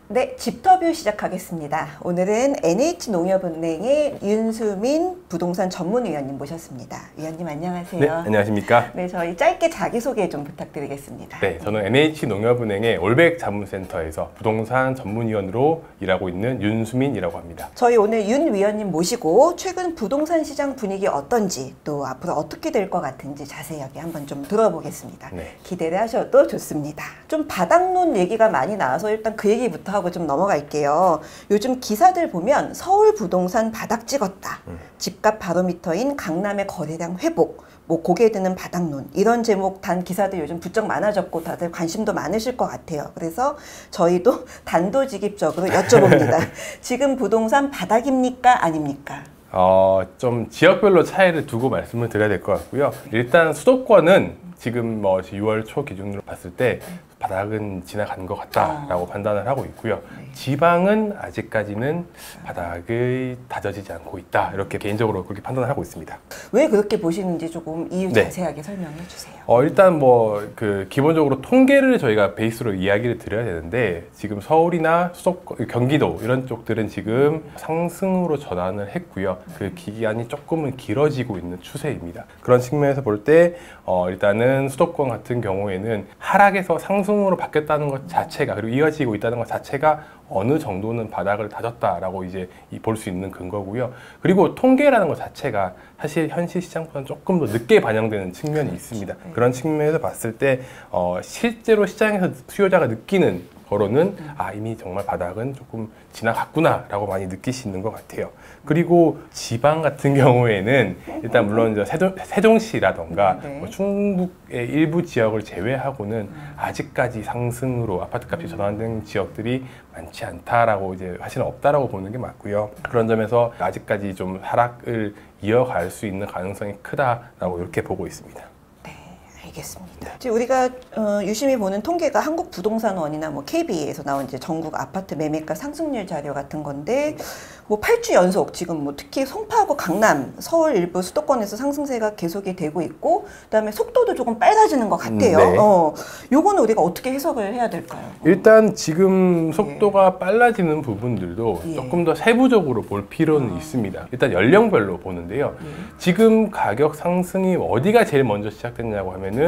네, 집터뷰 시작하겠습니다. 오늘은 NH농협은행의 윤수민 부동산 전문위원님 모셨습니다. 위원님 안녕하세요. 네, 안녕하십니까. 네, 저희 짧게 자기소개 좀 부탁드리겠습니다. 네, 저는 NH농협은행의 올백 자문센터에서 부동산 전문위원으로 일하고 있는 윤수민이라고 합니다. 저희 오늘 윤 위원님 모시고 최근 부동산 시장 분위기 어떤지 또 앞으로 어떻게 될 것 같은지 자세하게 한번 좀 들어보겠습니다. 네. 기대를 하셔도 좋습니다. 좀 바닥론 얘기가 많이 나와서 일단 그 얘기부터 하고 좀 넘어갈게요. 요즘 기사들 보면 서울 부동산 바닥 찍었다. 집값 바로미터인 강남의 거래량 회복. 뭐 고개 드는 바닥론 이런 제목 단 기사들 요즘 부쩍 많아졌고 다들 관심도 많으실 것 같아요. 그래서 저희도 단도직입적으로 여쭤봅니다. 지금 부동산 바닥입니까? 아닙니까? 좀 지역별로 차이를 두고 말씀을 드려야 될 것 같고요. 일단 수도권은 지금 6월 초 기준으로 봤을 때 바닥은 지나간 것 같다라고 판단을 하고 있고요. 지방은 아직까지는 바닥이 다져지지 않고 있다. 이렇게 개인적으로 그렇게 판단을 하고 있습니다. 왜 그렇게 보시는지 조금 이유 자세하게 설명해 주세요. 일단 기본적으로 통계를 저희가 베이스로 이야기를 드려야 되는데 지금 서울이나 수도권, 경기도 이런 쪽들은 지금 상승으로 전환을 했고요. 그 기간이 조금은 길어지고 있는 추세입니다. 그런 측면에서 볼 때 일단은 수도권 같은 경우에는 하락에서 상승으로 바뀌었다는 것 자체가 그리고 이어지고 있다는 것 자체가 어느 정도는 바닥을 다졌다라고 이제 볼 수 있는 근거고요. 그리고 통계라는 것 자체가 사실 현실 시장보다는 조금 더 늦게 반영되는 측면이 있습니다. 그런 측면에서 봤을 때 실제로 시장에서 수요자가 느끼는 거로는 이미 정말 바닥은 조금 지나갔구나 라고 많이 느끼시는 것 같아요. 그리고 지방 같은 경우에는 일단 물론 이제 세종시라던가 충북의 일부 지역을 제외하고는 아직까지 상승으로 아파트값이 전환된 지역들이 많지 않다라고 이제 사실은 없다라고 보는 게 맞고요. 그런 점에서 아직까지 좀 하락을 이어갈 수 있는 가능성이 크다라고 이렇게 보고 있습니다. 알겠습니다. 지금 우리가 유심히 보는 통계가 한국부동산원이나 KB에서 나온 이제 전국 아파트 매매가 상승률 자료 같은 건데 8주 연속 지금 특히 송파하고 강남, 서울 일부 수도권에서 상승세가 계속이 되고 있고 그다음에 속도도 조금 빨라지는 것 같아요. 요거는 우리가 어떻게 해석을 해야 될까요? 일단 지금 속도가 빨라지는 부분들도 조금 더 세부적으로 볼 필요는 있습니다. 일단 연령별로 보는데요. 지금 가격 상승이 어디가 제일 먼저 시작됐냐고 하면은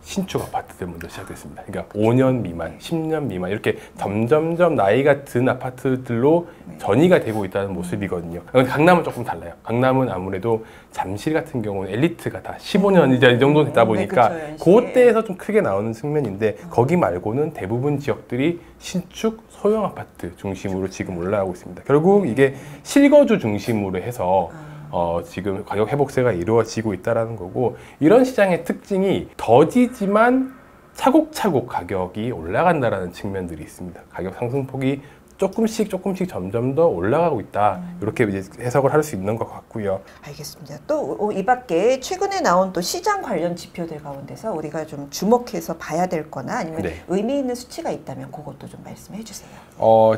신축 아파트들 먼저 시작됐습니다. 그러니까 5년 미만, 10년 미만 이렇게 점점점 나이가 든 아파트들로 전이가 되고 있다는 모습이거든요. 강남은 조금 달라요. 강남은 아무래도 잠실 같은 경우는 엘리트가 다 15년 이제 이 정도 됐다 보니까 그때에서 좀 크게 나오는 측면인데 거기 말고는 대부분 지역들이 신축 소형 아파트 중심으로 지금 올라가고 있습니다. 결국 이게 실거주 중심으로 해서 지금 가격 회복세가 이루어지고 있다는 거고 이런 시장의 특징이 더디지만 차곡차곡 가격이 올라간다는 측면들이 있습니다. 가격 상승폭이 조금씩 점점 더 올라가고 있다. 이렇게 이제 해석을 할 수 있는 것 같고요. 알겠습니다. 또 이 밖에 최근에 나온 또 시장 관련 지표들 가운데서 우리가 좀 주목해서 봐야 될 거나 아니면 의미 있는 수치가 있다면 그것도 좀 말씀해 주세요.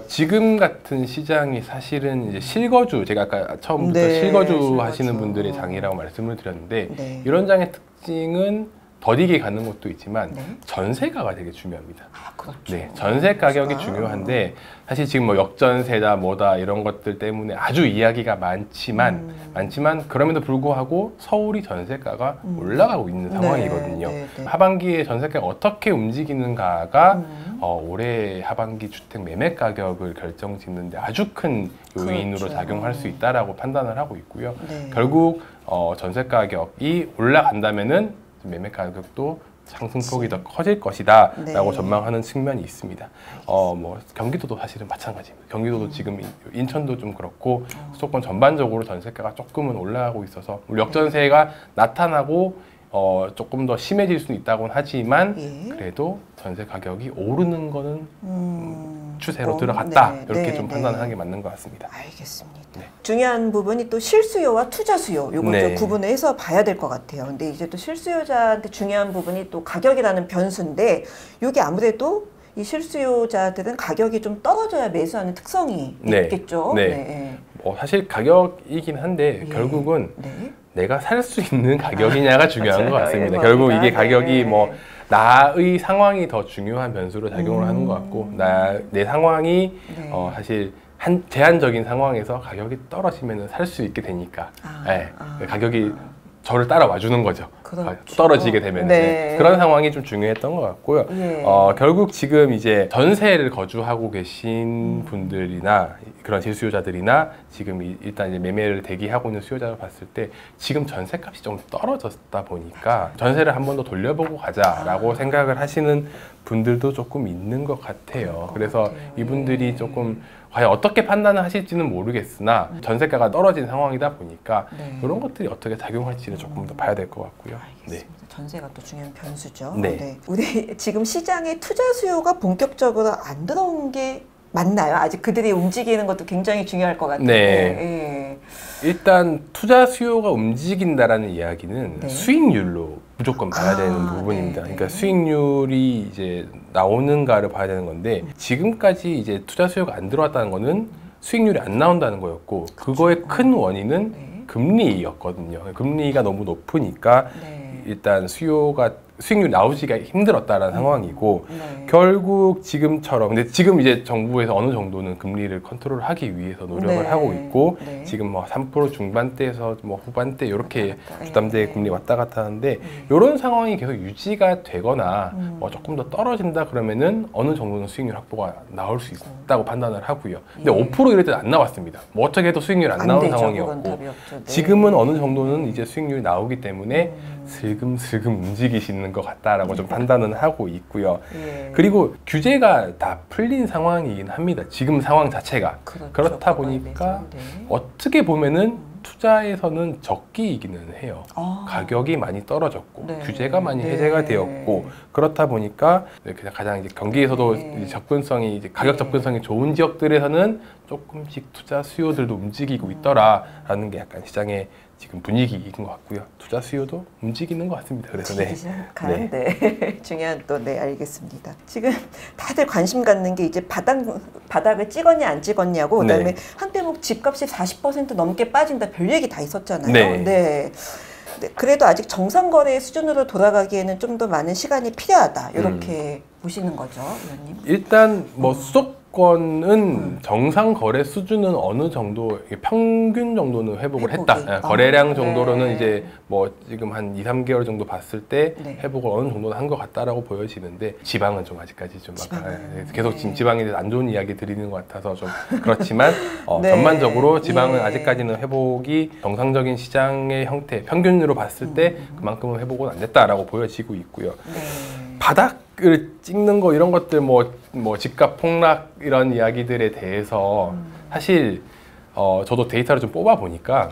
지금 같은 시장이 사실은 이제 실거주, 제가 아까 처음부터 실거주 하시는 분들의 장이라고 말씀을 드렸는데 이런 장의 특징은 더디게 가는 것도 있지만 전세가가 되게 중요합니다. 그렇죠. 전세 가격이 중요한데 사실 지금 역전세다 뭐다 이런 것들 때문에 아주 이야기가 많지만 그럼에도 불구하고 서울이 전세가가 올라가고 있는 상황이거든요. 하반기에 전세가가 어떻게 움직이는가가 올해 하반기 주택 매매 가격을 결정짓는데 아주 큰 요인으로 작용할 수 있다라고 판단을 하고 있고요. 결국 전세 가격이 올라간다면은 매매 가격도 상승폭이 더 커질 것이다 라고 전망하는 측면이 있습니다. 경기도도 사실은 마찬가지입니다. 경기도도 지금 인천도 좀 그렇고 수도권 전반적으로 전세가가 조금은 올라가고 있어서 역전세가 나타나고 조금 더 심해질 수는 있다고는 하지만 그래도 전세 가격이 오르는 거는 추세로 들어갔다 이렇게 좀 판단하는 게 맞는 것 같습니다. 알겠습니다. 중요한 부분이 또 실수요와 투자 수요 요거 좀 구분해서 봐야 될 것 같아요. 근데 이제 또 실수요자한테 중요한 부분이 또 가격이라는 변수인데 이게 아무래도 이 실수요자들은 가격이 좀 떨어져야 매수하는 특성이 있겠죠. 사실 가격이긴 한데 결국은 내가 살 수 있는 가격이냐가 중요한 것 같습니다. 결국 이게 가격이 나의 상황이 더 중요한 변수로 작용을 하는 것 같고 내 상황이 네. 사실 제한적인 상황에서 가격이 떨어지면 살 수 있게 되니까 가격이 저를 따라와 주는 거죠. 그렇죠. 떨어지게 되면 네. 그런 상황이 좀 중요했던 것 같고요. 예. 결국 지금 이제 전세를 거주하고 계신 분들이나 그런 실수요자들이나 지금 일단 이제 매매를 대기하고 있는 수요자를 봤을 때 지금 전세값이 좀 떨어졌다 보니까 전세를 한 번 더 돌려보고 가자라고 생각을 하시는 분들도 조금 있는 것 같아요. 그래서 이분들이 조금 과연 어떻게 판단을 하실지는 모르겠으나 전세가가 떨어진 상황이다 보니까 이런 것들이 어떻게 작용할지는 조금 더 봐야 될 것 같고요. 알겠습니다. 전세가 또 중요한 변수죠. 네. 우리 지금 시장에 투자 수요가 본격적으로 안 들어온 게 맞나요? 아직 그들이 움직이는 것도 굉장히 중요할 것 같아요. 네. 일단 투자 수요가 움직인다라는 이야기는 수익률로 무조건 봐야 되는 부분입니다. 그러니까 수익률이 이제 나오는가를 봐야 되는 건데 지금까지 이제 투자 수요가 안 들어왔다는 거는 수익률이 안 나온다는 거였고 그거의 큰 원인은 금리였거든요. 금리가 너무 높으니까 일단 수익률이 나오기가 힘들었다라는 상황이고 결국 지금처럼 근데 지금 이제 정부에서 어느 정도는 금리를 컨트롤하기 위해서 노력을 하고 있고 지금 뭐 3% 중반대에서 뭐 후반대 이렇게 주담대 금리 왔다 갔다 하는데 이런 상황이 계속 유지가 되거나 뭐 조금 더 떨어진다 그러면은 어느 정도는 수익률 확보가 나올 수 있다고 판단을 하고요. 근데 5% 이럴 때는 안 나왔습니다. 뭐 어떻게 해도 수익률 안 나오는 상황이었고 지금은 어느 정도는 이제 수익률이 나오기 때문에 슬금슬금 움직이시는 것 같다라고 좀 판단은 하고 있고요. 그리고 규제가 다 풀린 상황이긴 합니다. 지금 상황 자체가. 그렇다 보니까 어떻게 보면은 투자에서는 적기이기는 해요. 가격이 많이 떨어졌고 규제가 많이 해제가 되었고 그렇다 보니까 가장 이제 경기에서도 이제 접근성이 이제 가격 접근성이 좋은 지역들에서는 조금씩 투자 수요들도 움직이고 있더라라는 게 약간 시장의 지금 분위기인 것 같고요. 투자 수요도 움직이는 것 같습니다. 그래서 중요한 또 알겠습니다. 지금 다들 관심 갖는 게 이제 바닥을 찍었냐 안 찍었냐고 그다음에 한때 뭐 집값이 40% 넘게 빠진다 별 얘기 다 있었잖아요. 그래도 아직 정상 거래 수준으로 돌아가기에는 좀 더 많은 시간이 필요하다. 이렇게 보시는 거죠, 의원님? 일단 뭐 수도권은 정상 거래 수준은 어느 정도 평균 정도는 회복을 했다. 거래량 정도로는 이제 뭐 지금 한 2, 3개월 정도 봤을 때 회복을 어느 정도는 한 것 같다라고 보여지는데 지방은 좀 아직까지 좀 계속 지금 지방에 대해서 안 좋은 이야기 드리는 것 같아서 좀 그렇지만 전반적으로 지방은 아직까지는 회복이 정상적인 시장의 형태 평균으로 봤을 때 그만큼은 회복은 안 됐다라고 보여지고 있고요. 바닥을 찍는 거 이런 것들 뭐 집값 폭락 이런 이야기들에 대해서 사실 저도 데이터를 좀 뽑아 보니까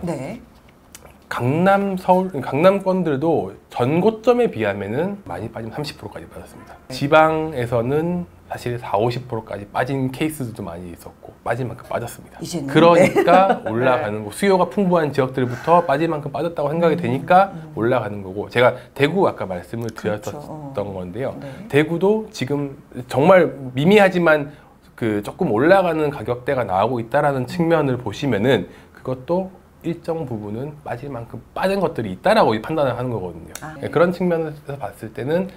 강남, 서울, 강남권들도 전고점에 비하면은 많이 빠지면 30%까지 빠졌습니다. 지방에서는 사실 40~50%까지 빠진 케이스들도 많이 있었고 빠질 만큼 빠졌습니다. 그러니까 올라가는 거 수요가 풍부한 지역들부터 빠질 만큼 빠졌다고 생각이 되니까 올라가는 거고 제가 대구 아까 말씀을 드렸었던 건데요. 대구도 지금 정말 미미하지만 그 조금 올라가는 가격대가 나오고 있다라는 측면을 보시면은 그것도 일정 부분은 빠질 만큼 빠진 것들이 있다라고 판단을 하는 거거든요. 그런 측면에서 봤을 때는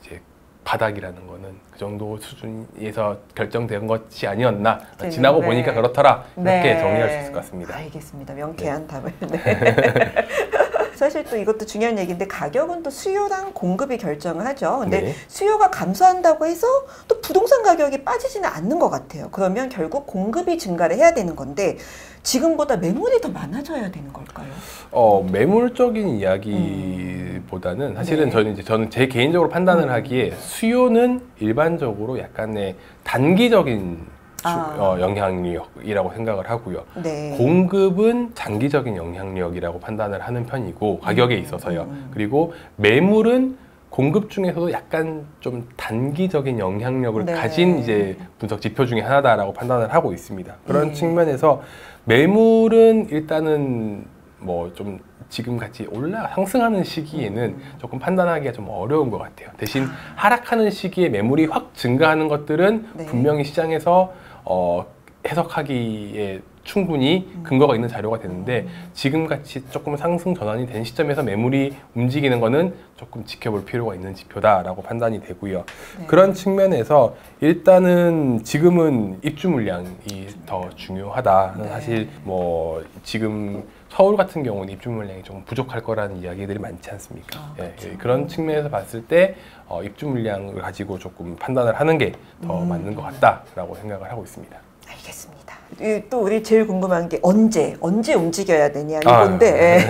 이제 바닥이라는 거는 그 정도 수준에서 결정된 것이 아니었나 지나고 보니까 그렇더라 이렇게 정리할 수 있을 것 같습니다. 알겠습니다. 명쾌한 답을. 사실 또 이것도 중요한 얘기인데 가격은 또 수요랑 공급이 결정을 하죠. 근데 수요가 감소한다고 해서 또 부동산 가격이 빠지지는 않는 것 같아요. 그러면 결국 공급이 증가를 해야 되는 건데 지금보다 매물이 더 많아져야 되는 걸까요? 매물적인 이야기보다는 사실은 저는 제 개인적으로 판단을 하기에 수요는 일반적으로 약간의 단기적인 영향력이라고 생각을 하고요. 공급은 장기적인 영향력이라고 판단을 하는 편이고 가격에 있어서요. 그리고 매물은 공급 중에서도 약간 좀 단기적인 영향력을 가진 이제 분석 지표 중에 하나다라고 판단을 하고 있습니다. 그런 측면에서 매물은 일단은 뭐 좀 지금 같이 상승하는 시기에는 조금 판단하기가 좀 어려운 것 같아요. 대신 하락하는 시기에 매물이 확 증가하는 것들은 분명히 시장에서 해석하기에 충분히 근거가 있는 자료가 되는데 지금같이 조금 상승 전환이 된 시점에서 매물이 움직이는 거는 조금 지켜볼 필요가 있는 지표다라고 판단이 되고요. 네. 그런 측면에서 일단은 지금은 입주 물량이 더 중요하다. 네. 사실 뭐 지금 서울 같은 경우는 입주 물량이 좀 부족할 거라는 이야기들이 많지 않습니까? 그렇죠. 그런 측면에서 봤을 때 입주 물량을 가지고 조금 판단을 하는 게 더 맞는 것 같다라고 생각을 하고 있습니다. 알겠습니다. 또 우리 제일 궁금한 게 언제 움직여야 되냐 이건데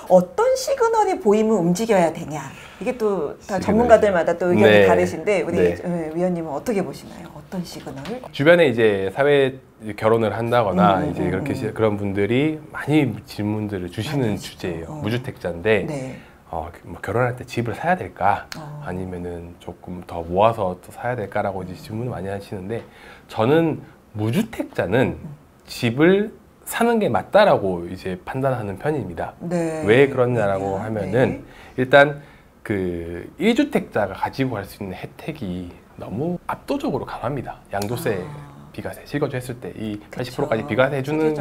어떤 시그널이 보이면 움직여야 되냐 이게 또 다 전문가들마다 또 의견이 네. 다르신데 우리 네. 위원님은 어떻게 보시나요? 어떤 시그널? 주변에 이제 사회 결혼을 한다거나 이제 그렇게 그런 분들이 많이 질문들을 주시는 많이 주제예요. 하시죠. 무주택자인데 네. 뭐 결혼할 때 집을 사야 될까? 아니면은 조금 더 모아서 또 사야 될까라고 이제 질문을 많이 하시는데 저는 무주택자는 집을 사는 게 맞다라고 이제 판단하는 편입니다. 네. 왜 그러냐라고 네. 하면은 일단 그 1주택자가 가지고 갈 수 있는 혜택이 너무 압도적으로 강합니다. 양도세, 비과세, 실거주 했을 때 이 80%까지 비과세 해주는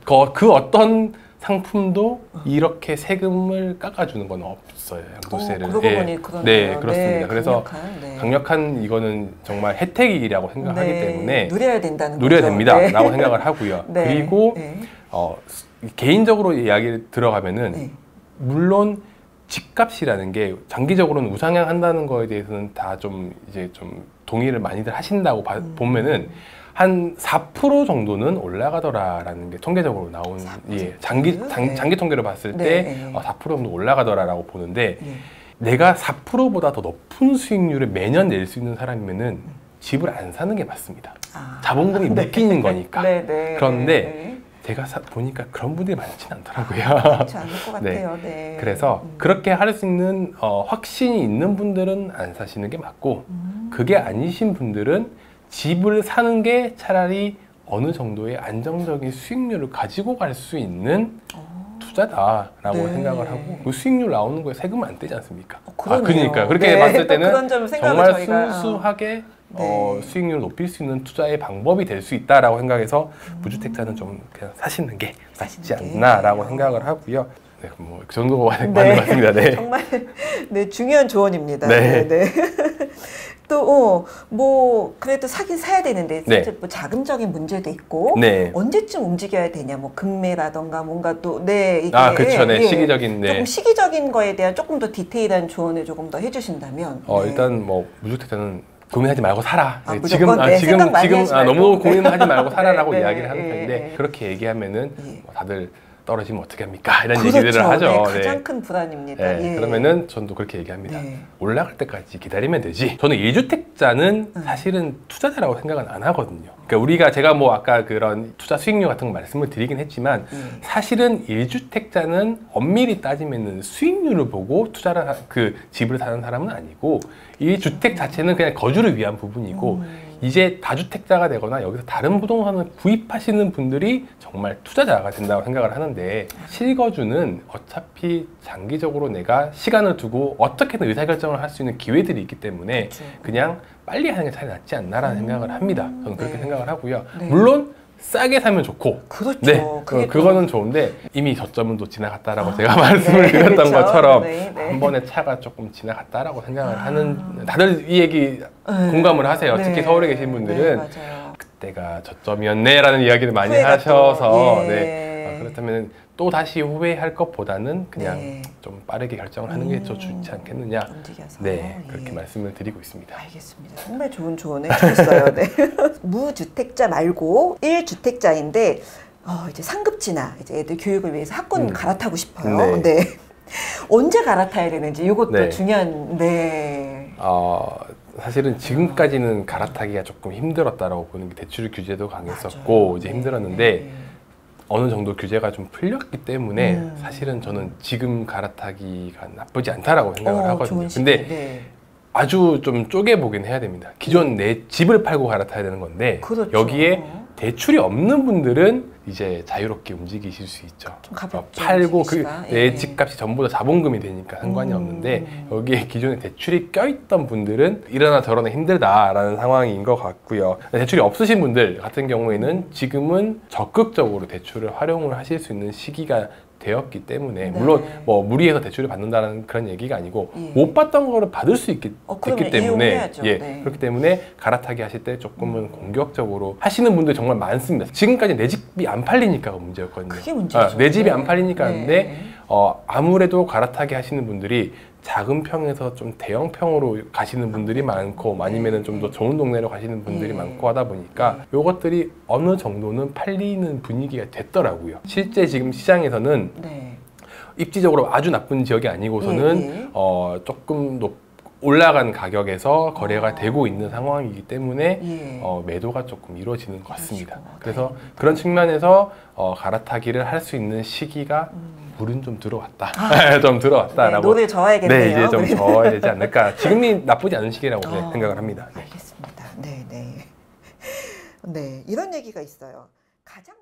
그 어떤 상품도 이렇게 세금을 깎아주는 건 없어요. 양도세를. 그러고 보니 그러네요. 네, 그렇습니다. 네, 그래서 네. 강력한 이거는 정말 혜택이라고 생각하기 네, 때문에 누려야 된다는 누려야 거죠. 됩니다라고 네. 생각을 하고요. 네. 그리고 네. 개인적으로 이야기를 들어가면은 네. 물론 집값이라는 게 장기적으로는 우상향한다는 거에 대해서는 다 좀 이제 좀 동의를 많이들 하신다고 보면은 한 4% 정도는 올라가더라라는 게 통계적으로 나온 장기 통계로 봤을 때 4% 정도 올라가더라라고 보는데 내가 4%보다 더 높은 수익률을 매년 낼 수 있는 사람이면은 집을 안 사는 게 맞습니다. 자본금이 묶이는 거니까. 그런데 제가 보니까 그런 분들이 많지는 않더라고요. 그렇지 않을 것 같아요. 네. 그래서 그렇게 할 수 있는 확신이 있는 분들은 안 사시는 게 맞고 그게 아니신 분들은 집을 사는 게 차라리 어느 정도의 안정적인 수익률을 가지고 갈 수 있는 투자다라고 네. 생각을 하고 그 수익률 나오는 거에 세금 안 떼지 않습니까? 그러네요. 그러니까 그렇게 네. 봤을 때는 그런 점을 정말 저희가, 순수하게 네. 수익률을 높일 수 있는 투자의 방법이 될 수 있다라고 생각해서 무주택자는 좀 그냥 사시는 게 낫지 않나라고 생각을 하고요. 네, 뭐 그 정도가 맞는 것 같습니다. 네. 정말 네, 중요한 조언입니다. 네. 네. 또 뭐 그래도 사긴 사야 되는데 사실 뭐 자금적인 문제도 있고 언제쯤 움직여야 되냐 뭐 금매라던가 뭔가 또 이게 그렇죠. 시기적인 조금 시기적인 거에 대한 조금 더 디테일한 조언을 조금 더 해주신다면 일단 뭐 무주택자는 고민하지 말고 살아. 지금 너무 고민하지 말고 살아라고 이야기를 하는 편인데 그렇게 얘기하면은 다들 떨어지면 어떻게 합니까? 이런 얘기들을 하죠. 가장 큰 불안입니다. 그러면은 저도 그렇게 얘기합니다. 올라갈 때까지 기다리면 되지. 저는 1주택자는 사실은 투자자라고 생각은 안 하거든요. 그러니까 제가 뭐 아까 그런 투자 수익률 같은 거 말씀을 드리긴 했지만 사실은 1주택자는 엄밀히 따지면은 수익률을 보고 집을 사는 사람은 아니고 이 주택 자체는 그냥 거주를 위한 부분이고 이제 다주택자가 되거나 여기서 다른 부동산을 구입하시는 분들이 정말 투자자가 된다고 생각을 하는데 실거주는 어차피 장기적으로 내가 시간을 두고 어떻게든 의사결정을 할 수 있는 기회들이 있기 때문에 그냥 빨리 하는 게 차라리 낫지 않나라는 생각을 합니다. 저는 그렇게 생각을 하고요. 물론 싸게 사면 좋고 그거는 좋은데 이미 저점은 또 지나갔다라고 제가 말씀을 드렸던 것처럼 한 번에 차가 조금 지나갔다라고 생각을 하는 다들 이 얘기 공감을 하세요. 특히 서울에 계신 분들은 그때가 저점이었네 라는 이야기를 많이 하셔서 그렇다면 또 다시 후회할 것보다는 그냥 좀 빠르게 결정을 하는 게 더 좋지 않겠느냐. 움직여서. 그렇게 말씀을 드리고 있습니다. 알겠습니다. 정말 좋은 조언을 해주셨어요. 무주택자 말고 1주택자인데 이제 상급지나 이제 애들 교육을 위해서 학군 갈아타고 싶어요. 언제 갈아타야 되는지 이것도 중요한. 사실은 지금까지는 갈아타기가 조금 힘들었다라고 보는 게 대출 규제도 강했었고 이제 힘들었는데 어느 정도 규제가 좀 풀렸기 때문에 사실은 저는 지금 갈아타기가 나쁘지 않다라고 생각을 하거든요. 근데 아주 좀 쪼개보긴 해야 됩니다. 기존 내 집을 팔고 갈아타야 되는 건데 그렇죠. 여기에 대출이 없는 분들은 이제 자유롭게 움직이실 수 있죠. 좀 가볍게 팔고 움직이시다. 내 예. 집값이 전부 다 자본금이 되니까 상관이 없는데 여기에 기존에 대출이 껴있던 분들은 이러나 저러나 힘들다라는 상황인 것 같고요. 대출이 없으신 분들 같은 경우에는 지금은 적극적으로 대출을 활용을 하실 수 있는 시기가 되었기 때문에 네. 물론 뭐 무리해서 대출을 받는다는 그런 얘기가 아니고 예. 못 받던 거를 받을 수 있기 그러면 때문에 이용해야죠. 예, 네. 그렇기 때문에 갈아타기 하실 때 조금은 공격적으로 하시는 분들 정말 많습니다. 지금까지 내 집이 안 팔리니까가 문제였거든요. 그게 문제죠. 내 집이 네. 안 팔리니까 네. 하는데 아무래도 갈아타기 하시는 분들이 작은 평에서 좀 대형 평으로 가시는 분들이 많고 아니면은 좀 더 좋은 동네로 가시는 분들이 네. 많고 하다 보니까 요것들이 어느 정도는 팔리는 분위기가 됐더라고요. 실제 지금 시장에서는 네. 입지적으로 아주 나쁜 지역이 아니고서는 예, 예. 조금 올라간 가격에서 거래가 되고 있는 상황이기 때문에 예. 매도가 조금 이루어지는 것 같습니다. 그러시고, 그래서 다행입니다. 그런 측면에서 갈아타기를 할 수 있는 시기가 물은 좀 들어왔다. 좀 네, 들어왔다라고. 노를 저어야겠네요. 네, 이제 좀 그래도. 저어야 되지 않을까. 지금이 나쁘지 않은 시기라고 생각을 합니다. 알겠습니다. 네, 네. 네, 이런 얘기가 있어요. 가장